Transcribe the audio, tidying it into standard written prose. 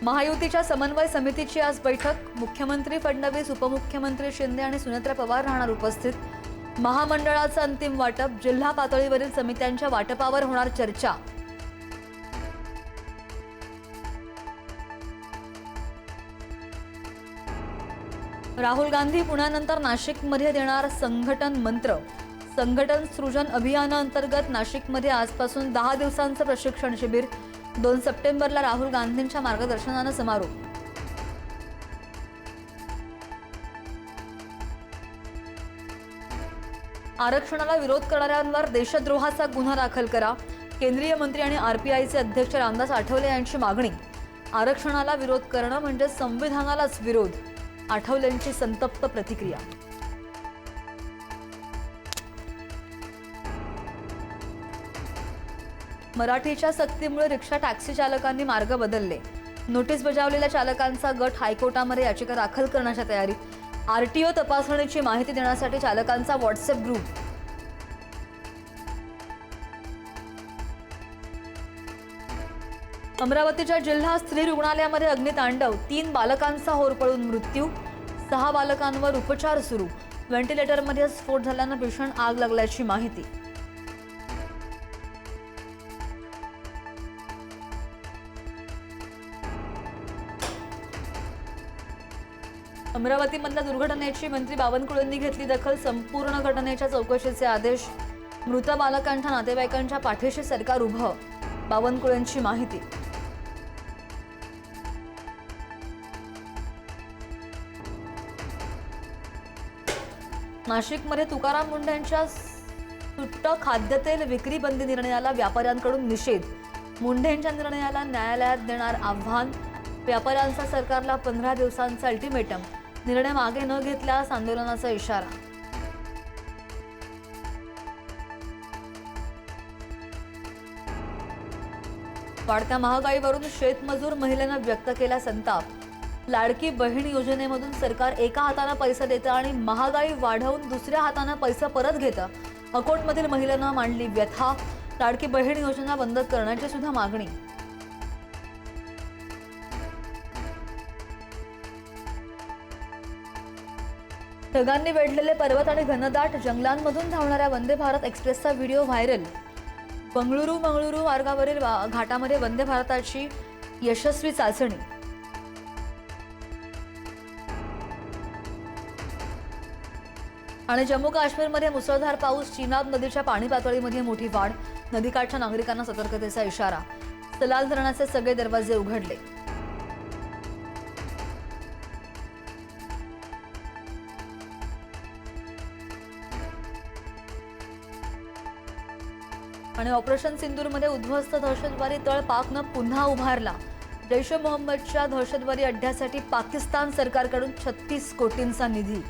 महायुतीच्या समन्वय समितीची आज बैठक। मुख्यमंत्री फडणवीस, उपमुख्यमंत्री शिंदे आणि सुनेत्रा पवार राहणार उपस्थित। महामंडळाचं अंतिम वाटप, जिल्हा पातळीवरील समित्यांच्या वाटपावर होणार चर्चा। राहुल गांधी पुण्यानंतर नाशिकमध्ये देणार संघटन मंत्र। संघटन सृजन अभियानाअंतर्गत नाशिकमध्ये आजपासून 10 दिवसांचं प्रशिक्षण शिबिर। 2 सप्टेंबरला राहुल गांधींच्या मार्गदर्शनाने समारोप। आरक्षणाला विरोध करणाऱ्यांवर देशद्रोहाचा गुन्हा दाखल करा। केंद्रीय मंत्री आणि आरपीआयचे अध्यक्ष रामदास आठवले यांची मागणी। आरक्षणाला विरोध करणं म्हणजे संविधानालाच विरोध, आठवलेंची संतप्त प्रतिक्रिया। मराठीच्या सक्तीमुळे रिक्षा टॅक्सी चालकांनी मार्ग बदलले। नोटीस बजावलेल्या चालकांचा गट हायकोर्टामध्ये याचिका दाखल करण्याच्या तयारीत। आरटीओ तपासणीची माहिती देण्यासाठी चालकांचा व्हॉट्सअप ग्रुप। अमरावतीच्या जिल्हा स्त्री रुग्णालयामध्ये अग्नितांडव, 3 बालकांचा होरपळून मृत्यू, 6 बालकांवर उपचार सुरू। व्हेंटिलेटरमध्ये स्फोट झाल्यानं भीषण आग लागल्याची माहिती। अमरावतीमधल्या दुर्घटनेची मंत्री बावनकुळेंनी घेतली दखल। संपूर्ण घटनेच्या चौकशीचे आदेश। मृत बालकांच्या नातेवाईकांच्या पाठीशी सरकार उभं, बावनकुळेंची माहिती। नाशिकमध्ये तुकाराम मुंढेंच्या सुट्ट खाद्यतेल विक्री बंदी निर्णयाला व्यापाऱ्यांकडून निषेध। मुंढेंच्या निर्णयाला न्यायालयात देणार आव्हान। व्यापाऱ्यांचा सरकारला 15 दिवसांचा अल्टिमेटम, निर्णय मागे न घेतल्यास आंदोलनाचा इशारा। वाढत्या महागाईवरून शेतमजूर महिलेनं व्यक्त केला संताप। लाडकी बहीण योजनेमधून सरकार एका हाताने पैसे देतं आणि महागाई वाढवून दुसऱ्या हाताने पैसे परत घेतं। अकोटमधील महिलेनं मांडली व्यथा। लाडकी बहीण योजना बंद करण्याची सुद्धा मागणी। ढगांनी वेढलेले पर्वत आणि घनदाट जंगलांमधून धावणाऱ्या वंदे भारत एक्सप्रेसचा व्हिडिओ व्हायरल। बंगळुरू मार्गावरील घाटामध्ये वंदे भारताची यशस्वी चाचणी। आणि जम्मू काश्मीरमध्ये मुसळधार पाऊस, चिनाब नदीच्या पाणी पातळीमध्ये मोठी वाढ। नदीकाठच्या नागरिकांना सतर्कतेचा इशारा। सलाल धरणाचे सगळे दरवाजे उघडले। आणि ऑपरेशन सिंदूरमध्ये उद्ध्वस्त दहशतवादी तळ पाकनं पुन्हा उभारला। जैश ए मोहम्मदच्या दहशतवादी अड्ड्यासाठी पाकिस्तान सरकारकडून 36 कोटींचा निधी।